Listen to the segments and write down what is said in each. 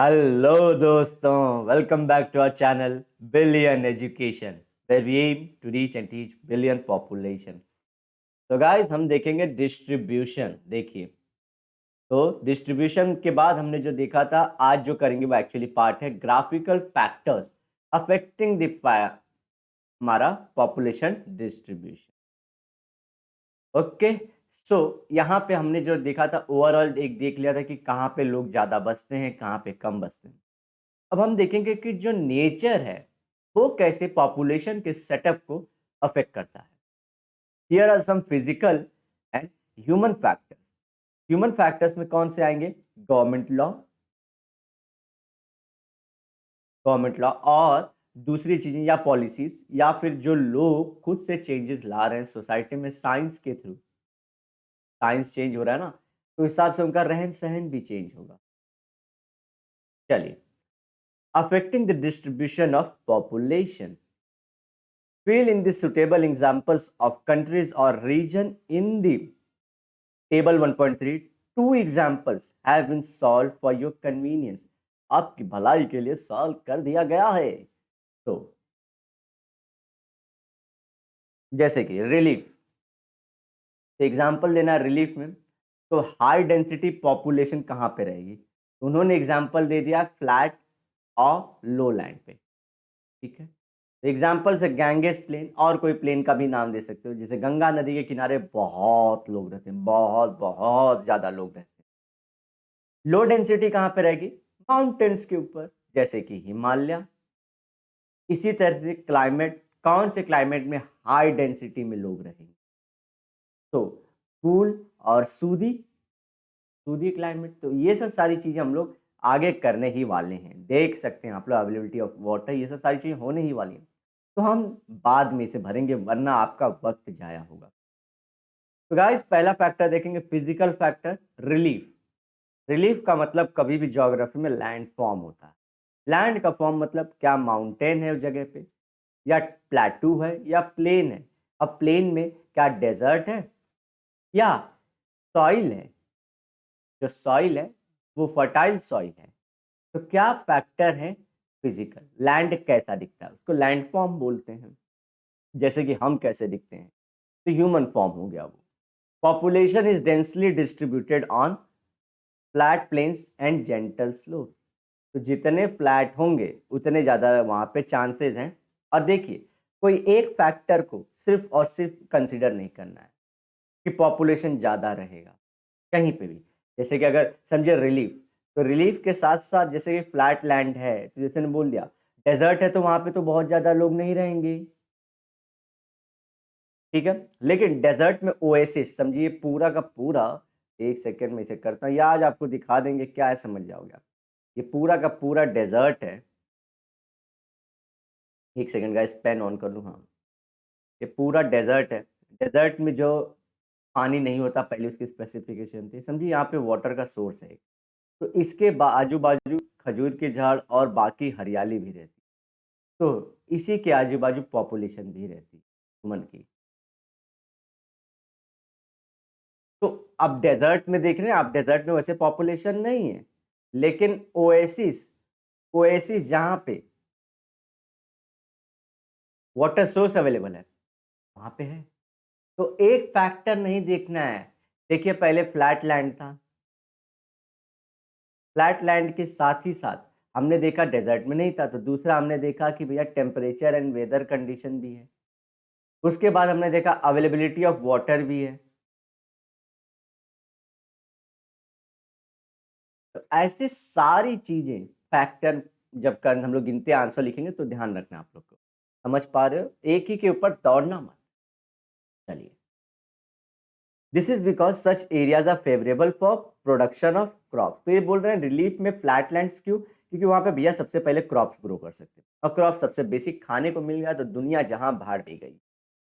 Hello दोस्तों, welcome back to our channel billion education, where we aim to reach and teach billion population. तो guys हम देखेंगे distribution. देखिए, तो distribution के बाद हमने जो देखा था, आज जो करेंगे वो एक्चुअली पार्ट है ग्राफिकल फैक्टर्स अफेक्टिंग द हमारा पॉपुलेशन डिस्ट्रीब्यूशन। ओके, सो यहाँ पे हमने जो देखा था ओवरऑल एक देख लिया था कि कहाँ पे लोग ज़्यादा बसते हैं, कहाँ पे कम बसते हैं। अब हम देखेंगे कि जो नेचर है वो कैसे पॉपुलेशन के सेटअप को अफेक्ट करता है। Here are some physical and human factors. Human factors में कौन से आएंगे? गवर्नमेंट लॉ और दूसरी चीजें या पॉलिसीज, या फिर जो लोग खुद से चेंजेस ला रहे हैं सोसाइटी में साइंस के थ्रू। साइंस चेंज हो रहा है ना, तो इस हिसाब से उनका रहन सहन भी चेंज होगा। चलिए, affecting the distribution of population. Fill in the suitable examples of countries or region in the table 1.3. Two examples have been solved for your convenience. आपकी भलाई के लिए सॉल्व कर दिया गया है। तो जैसे कि रिलीफ, एग्जाम्पल देना है रिलीफ में, तो हाई डेंसिटी पॉपुलेशन कहाँ पे रहेगी? उन्होंने एग्जाम्पल दे दिया फ्लैट और लो लैंड पे। ठीक है, एग्जाम्पल से गैंगेस प्लेन, और कोई प्लेन का भी नाम दे सकते हो। जैसे गंगा नदी के किनारे बहुत लोग रहते हैं, बहुत बहुत ज्यादा लोग रहते हैं। लो डेंसिटी कहाँ पे रहेगी? माउंटेन्स के ऊपर, जैसे कि हिमालय। इसी तरह से क्लाइमेट, कौन से क्लाइमेट में हाई डेंसिटी में लोग रहेंगे? तो कूल और सूदी, सूदी क्लाइमेट। तो ये सब सारी चीजें हम लोग आगे करने ही वाले हैं। देख सकते हैं आप लोग अवेलेबिलिटी ऑफ वाटर, ये सब सारी चीजें होने ही वाली हैं। तो हम बाद में इसे भरेंगे, वरना आपका वक्त जाया होगा। तो गाइस, पहला फैक्टर देखेंगे फिजिकल फैक्टर, रिलीफ। रिलीफ का मतलब कभी भी ज्योग्राफी में लैंड फॉर्म होता है। लैंड का फॉर्म मतलब क्या माउंटेन है उस जगह पे, या प्लेटू है, या प्लेन है। अब प्लेन में क्या डेजर्ट है या सॉइल है? जो सॉइल है वो फर्टाइल सॉइल है। तो क्या फैक्टर है? फिजिकल। लैंड कैसा दिखता है उसको लैंड फॉर्म बोलते हैं। जैसे कि हम कैसे दिखते हैं, तो ह्यूमन फॉर्म हो गया वो। Population is densely distributed on flat plains and gentle slope. तो जितने फ्लैट होंगे उतने ज़्यादा वहाँ पे चांसेस हैं। और देखिए, कोई एक फैक्टर को सिर्फ और सिर्फ कंसिडर नहीं करना है कि पॉपुलेशन ज़्यादा रहेगा कहीं पे भी। जैसे कि अगर समझे रिलीफ, तो रिलीफ के साथ साथ जैसे कि फ्लैट लैंड है, तो जैसे ने बोल दिया डेजर्ट है, तो वहाँ पे तो बहुत ज़्यादा लोग नहीं रहेंगे। ठीक है, लेकिन डेजर्ट में ओएसिस, समझिए पूरा का पूरा, एक सेकेंड में इसे करता हूँ, या आज आपको दिखा देंगे, क्या है समझ जाओगे आप। ये पूरा का पूरा डेजर्ट है। एक सेकेंड गाइस, पेन ऑन कर लूँ। हाँ, ये पूरा डेजर्ट है। डेजर्ट में जो पानी नहीं होता, पहले उसकी स्पेसिफिकेशन थी। समझिए यहाँ पे वाटर का सोर्स है, तो इसके आजू बाजू खजूर के झाड़ और बाकी हरियाली भी रहती। तो इसी के आजू बाजू पॉपुलेशन भी रहती ह्यूमन की। तो अब डेजर्ट में देख रहे हैं आप, डेजर्ट में वैसे पॉपुलेशन नहीं है, लेकिन ओएसिस, ओएसिस जहाँ पे वाटर सोर्स अवेलेबल है वहां पे है। तो एक फैक्टर नहीं देखना है। देखिए, पहले फ्लैट लैंड था, फ्लैट लैंड के साथ ही साथ हमने देखा डेजर्ट में नहीं था, तो दूसरा हमने देखा कि भैया टेम्परेचर एंड वेदर कंडीशन भी है। उसके बाद हमने देखा अवेलेबिलिटी ऑफ वाटर भी है। तो ऐसे सारी चीजें फैक्टर जब कर हम लोग गिनते आंसर लिखेंगे, तो ध्यान रखना आप लोग को। समझ पा रहे हो? एक ही के ऊपर दौड़ना मत। चलिए, this is because such areas are favourable for production of crop. तो ये बोल रहे हैं रिलीफ में फ्लैट लैंड्स क्यों? क्योंकि वहां पे भैया सबसे पहले क्रॉप्स ग्रो कर सकते हैं, और क्रॉप सबसे बेसिक खाने को मिल गया, तो दुनिया जहां बाहर भी गई।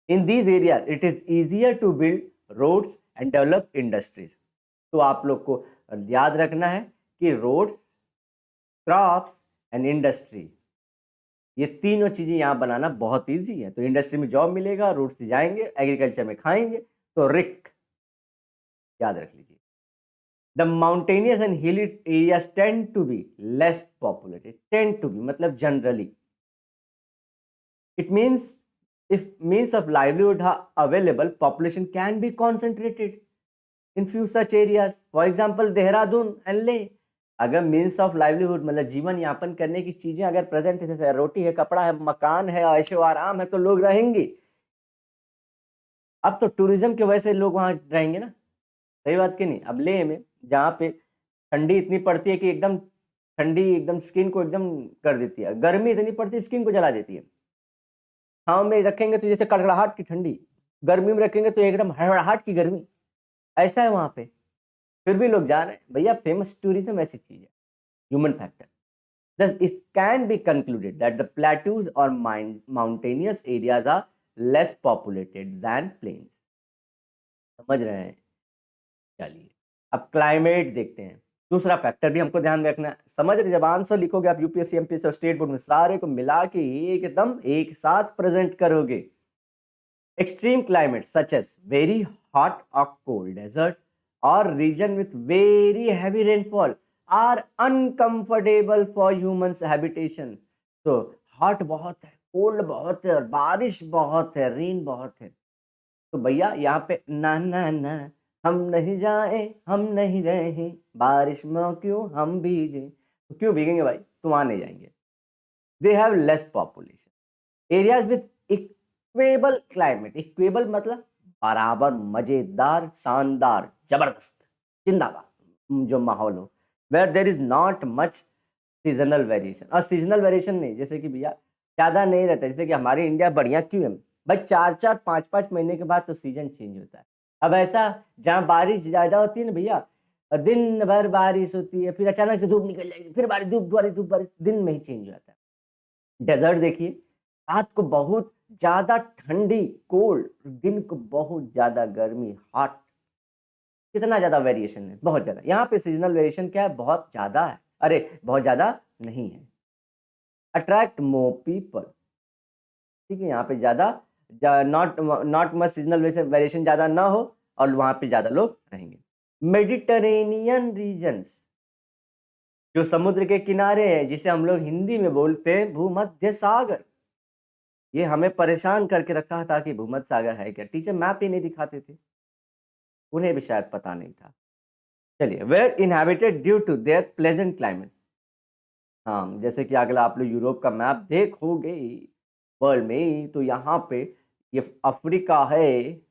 In these area it is easier to build roads and develop industries. तो आप लोग को याद रखना है कि रोड्स, क्रॉप्स एंड इंडस्ट्री, ये तीनों चीजें यहाँ बनाना बहुत इजी है। तो इंडस्ट्री में जॉब मिलेगा, रोड से जाएंगे, एग्रीकल्चर में खाएंगे, तो रिक, याद रख लीजिए। The mountainous and hilly areas tend to be less populated, tend to be मतलब generally, it means if means of livelihood are available, population can be concentrated in few such areas. For example, Dehradun and ले, अगर means of livelihood मतलब जीवन यापन करने की चीजें अगर प्रेजेंट है, जैसे रोटी है, कपड़ा है, मकान है, ऐशो आराम है, तो लोग रहेंगे। अब तो टूरिज्म की वजह से लोग वहां रहेंगे ना, सही बात की नहीं। अब ले में जहाँ पे ठंडी इतनी पड़ती है कि एकदम ठंडी एकदम स्किन को एकदम कर देती है, गर्मी इतनी पड़ती है स्किन को जला देती है। छाँव में रखेंगे तो जैसे कड़कड़ाहट की ठंडी, गर्मी में रखेंगे तो एकदम हड़बड़ाहट की गर्मी, ऐसा है वहां पे। फिर भी लोग जा रहे हैं भैया, फेमस टूरिज्म ऐसी चीज है, human factor. Thus, it can be concluded that the plateaus or mountainous areas are less populated than plains. समझ रहे हैं? चलिए अब क्लाइमेट देखते हैं। दूसरा फैक्टर भी हमको ध्यान रखना है, समझ रहे, जब आंसर लिखोगे आप यूपीएससी एमपीएससी और स्टेट बोर्ड में, सारे को मिला के एकदम एक साथ प्रेजेंट करोगे। Extreme climate such as very hot और कोल्ड डेजर्ट और region with very heavy rainfall are uncomfortable for humans habitation. तो हॉट बहुत है, कोल्ड बहुत है और बारिश बहुत है, रेन बहुत है, तो भैया यहाँ पे ना ना ना, हम नहीं जाए हम नहीं रहे, बारिश में क्यों हम भीगे, तो क्यों भीगेंगे भाई, तो वहां नहीं जाएंगे। They have less population areas with equable climate, equable मतलब बराबर, मजेदार, शानदार, जबरदस्त, जिंदाबाद जो माहौल हो, where there is not much seasonal variation. और सीजनल वेरिएशन नहीं, जैसे कि भैया ज्यादा नहीं रहता, जैसे कि हमारी इंडिया बढ़िया क्यों है भाई, 4-4 5-5 महीने के बाद तो सीजन चेंज होता है। अब ऐसा जहाँ बारिश ज्यादा होती है ना भैया, दिन भर बारिश होती है, फिर अचानक से धूप निकल जाएगी, फिर बारिश, धूप बारिश धूप बारिश, दिन में ही चेंज हो जाता है। डेजर्ट देखिए, रात को बहुत ज्यादा ठंडी कोल्ड, दिन को बहुत ज्यादा गर्मी हॉट, कितना ज्यादा वेरिएशन है, बहुत ज्यादा। यहाँ पे सीजनल वेरिएशन क्या है, बहुत ज्यादा है, अरे बहुत ज्यादा नहीं है। अट्रैक्ट मोर पीपल, ठीक है, यहाँ पे ज्यादा नॉट मच सीजनल वेरिएशन ज्यादा ना हो और वहां पे ज्यादा लोग रहेंगे। मेडिटेरेनियन रीजन्स, जो समुद्र के किनारे हैं, जिसे हम लोग हिंदी में बोलते हैं भूमध्य सागर, ये हमें परेशान करके रखा था कि भूमध्य सागर है क्या, टीचर मैप ही नहीं दिखाते थे, उन्हें भी शायद पता नहीं था। चलिए, where inhabited due to their pleasant climate, हाँ जैसे कि अगला आप लोग यूरोप का मैप देखोगे वर्ल्ड में, तो यहाँ पे ये अफ्रीका है,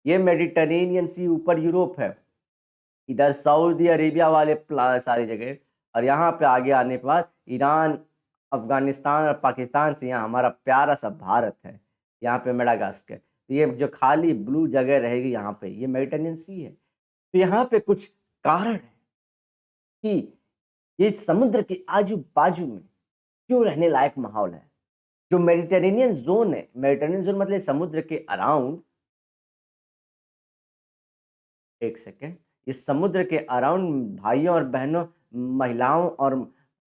ये मेडिटेरेनियन सी ऊपर यूरोप है, इधर सऊदी अरेबिया वाले सारी जगह, और यहाँ पे आगे आने के बाद ईरान, अफगानिस्तान और पाकिस्तान से यहाँ हमारा प्यारा सा भारत है, यहाँ पे मेडागास्कर, तो ये जो खाली ब्लू जगह रहेगी यहाँ पे, ये मेडिटेरेनियन सी है। तो यहाँ पे कुछ कारण है कि ये समुद्र के आजू बाजू में क्यों रहने लायक माहौल है। जो मेडिटेरेनियन जोन है, मेडिटेरेनियन जोन मतलब समुद्र के अराउंड, एक सेकेंड, इस समुद्र के अराउंड भाइयों और बहनों, महिलाओं और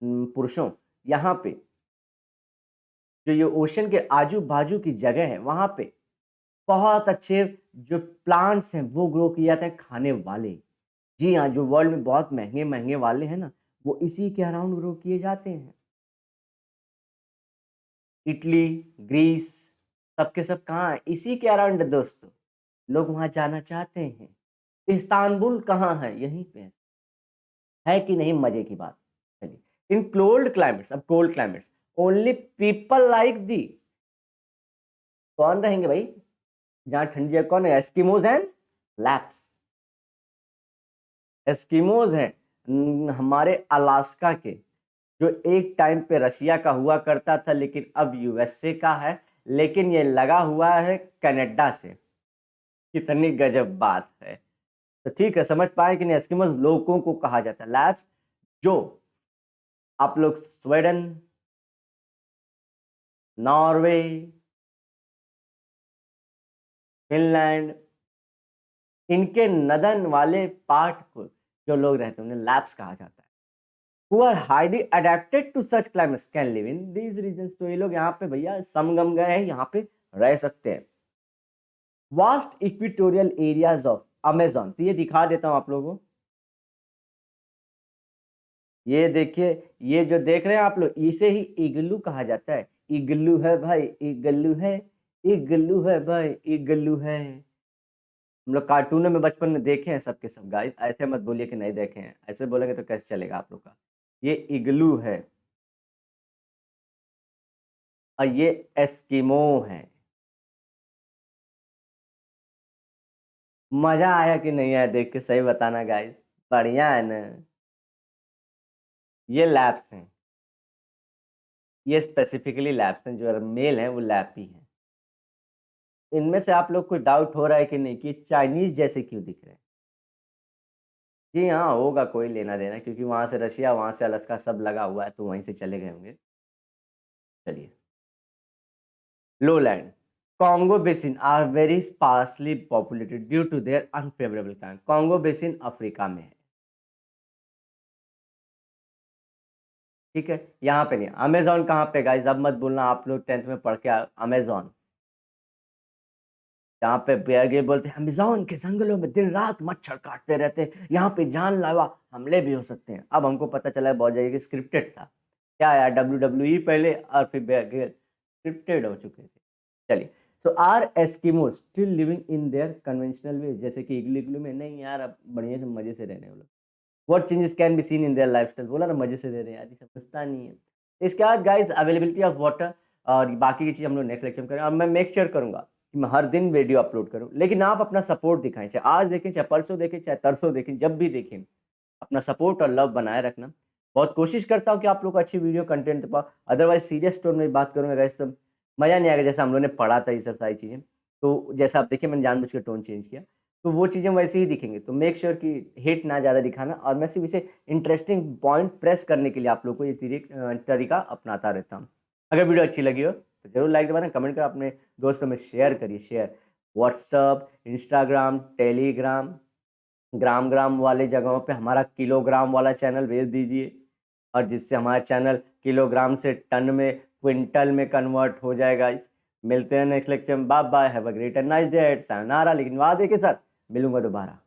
पुरुषों, यहाँ पे जो ये ओशन के आजू बाजू की जगह है, वहां पे बहुत अच्छे जो प्लांट्स हैं वो ग्रो किए जाते हैं, खाने वाले। जी हाँ, जो वर्ल्ड में बहुत महंगे महंगे वाले हैं ना, वो इसी के अराउंड ग्रो किए जाते हैं। इटली, ग्रीस, सबके सब कहाँ है, इसी के अराउंड दोस्तों, लोग वहां जाना चाहते हैं। इस्तांबुल कहाँ है, यहीं पे है कि नहीं, मजे की बात। चलिए, इन कोल्ड क्लाइमेट्स, अब cold climates only people like the, कौन रहेंगे भाई जहाँ ठंडी जगह, कौन है, एस्किमोज एंड लैप्स। एस्किमोज हैं हमारे अलास्का के, जो एक टाइम पे रशिया का हुआ करता था लेकिन अब यूएसए का है, लेकिन ये लगा हुआ है कनाडा से। कितनी गजब बात है। तो ठीक है, समझ पाए कि नहीं, एस्किमोज लोगों को कहा जाता है। लैब्स, जो आप लोग स्वीडन, नॉर्वे, फिनलैंड, इनके नदन वाले पार्ट को जो लोग रहते हैं उन्हें लैब्स कहा जाता है। Who are highly adapted to such climates can live in these regions, तो ये लोग यहाँ पे भैया समगम गए हैं, यहाँ पे रह सकते हैं। Vast equatorial areas of Amazon, तो ये दिखा देता हूँ आप लोगों को, ये देखिए, ये जो देख रहे हैं आप लोग, इसे ही इग्लू कहा जाता है। इग्लू है भाई, इग्लू है, इग्लू है भाई, इग्लू है। हम लोग कार्टूनों में बचपन में देखे हैं सबके सब गाइस, ऐसे मत बोलिए कि नहीं देखे हैं, ऐसे बोलेंगे तो कैसे चलेगा आप लोग का। ये इग्लू है और ये एस्किमो है। मजा आया कि नहीं आया देख के, सही बताना गाइस। बढ़िया है ना। ये लैब्स हैं, ये स्पेसिफिकली लैब्स हैं, जो मेल हैं वो लैब ही हैं। इनमें से आप लोग को डाउट हो रहा है कि नहीं कि चाइनीज जैसे क्यों दिख रहे हैं? जी हाँ, होगा कोई लेना देना, क्योंकि वहां से रशिया, वहां से अलास्का सब लगा हुआ है, तो वहीं से चले गए होंगे। चलिए, lowland Congo basin are very sparsely populated due to their unfavorable climate। Congo basin Africa में है, ठीक है, यहाँ पे नहीं। अमेजोन कहाँ पे गाइस, अब मत बोलना आप लोग 10th में पढ़ के अमेजोन, यहाँ पे बेयर ग्रिल्स बोलते हैं अमेजोन के जंगलों में दिन रात मच्छर काटते रहते हैं, यहाँ पे जानलेवा हमले भी हो सकते हैं। अब हमको पता चला है बहुत जगह कि स्क्रिप्टेड था, क्या यार, WWE पहले और फिर बेयर ग्रिल्स स्क्रिप्टेड हो चुके थे। चलिए, so are Eskimo still living in their conventional way, जैसे कि इग्लू इग्लू में नहीं यार, अब बढ़िया से मजे से रहने वाले। What changes can be seen in their lifestyle, बोला ना मजे से रह रहे हैं यार, ये समझता नहीं है। इसके बाद गाइस अवेलेबिलिटी ऑफ वाटर और बाकी की चीज़ हम लोग नेक्स्ट लेक्चर में करें। अब मैं मेक श्योर करूंगा कि मैं हर दिन वीडियो अपलोड करूं, लेकिन आप अपना सपोर्ट दिखाएं, चाहे आज देखें, चाहे परसों देखें, चाहे तरसों देखें, जब भी देखें अपना सपोर्ट और लव बनाए रखना। बहुत कोशिश करता हूँ कि आप लोग को अच्छी वीडियो कंटेंट दे पाओ, अदरवाइज सीरियस टोन में बात करूँगा गाइस तो मज़ा नहीं आएगा। जैसा हम लोगों ने पढ़ा था ये सब सारी चीज़ें, तो जैसा आप देखिए मैंने जानबूझ के टोन चेंज किया, तो वो चीज़ें वैसे ही दिखेंगी। तो मेक श्योर कि हिट ना ज़्यादा दिखाना, और मैं सिर्फ इसे इंटरेस्टिंग पॉइंट प्रेस करने के लिए आप लोग को ये तरीका अपनाता रहता हूँ। अगर वीडियो अच्छी लगी हो तो जरूर लाइक दबाना, कमेंट कर, अपने दोस्तों में शेयर करिए। शेयर व्हाट्सअप, इंस्टाग्राम, टेलीग्राम, ग्राम ग्राम वाले जगहों पे हमारा किलोग्राम वाला चैनल भेज दीजिए, और जिससे हमारा चैनल किलोग्राम से टन में, क्विंटल में कन्वर्ट हो जाएगा। इस मिलते हैं नेक्स्ट लेक्चर में। Bye bye, have a great and nice day, सायोनारा, लेकिन वादे के साथ मिलूंगा दोबारा।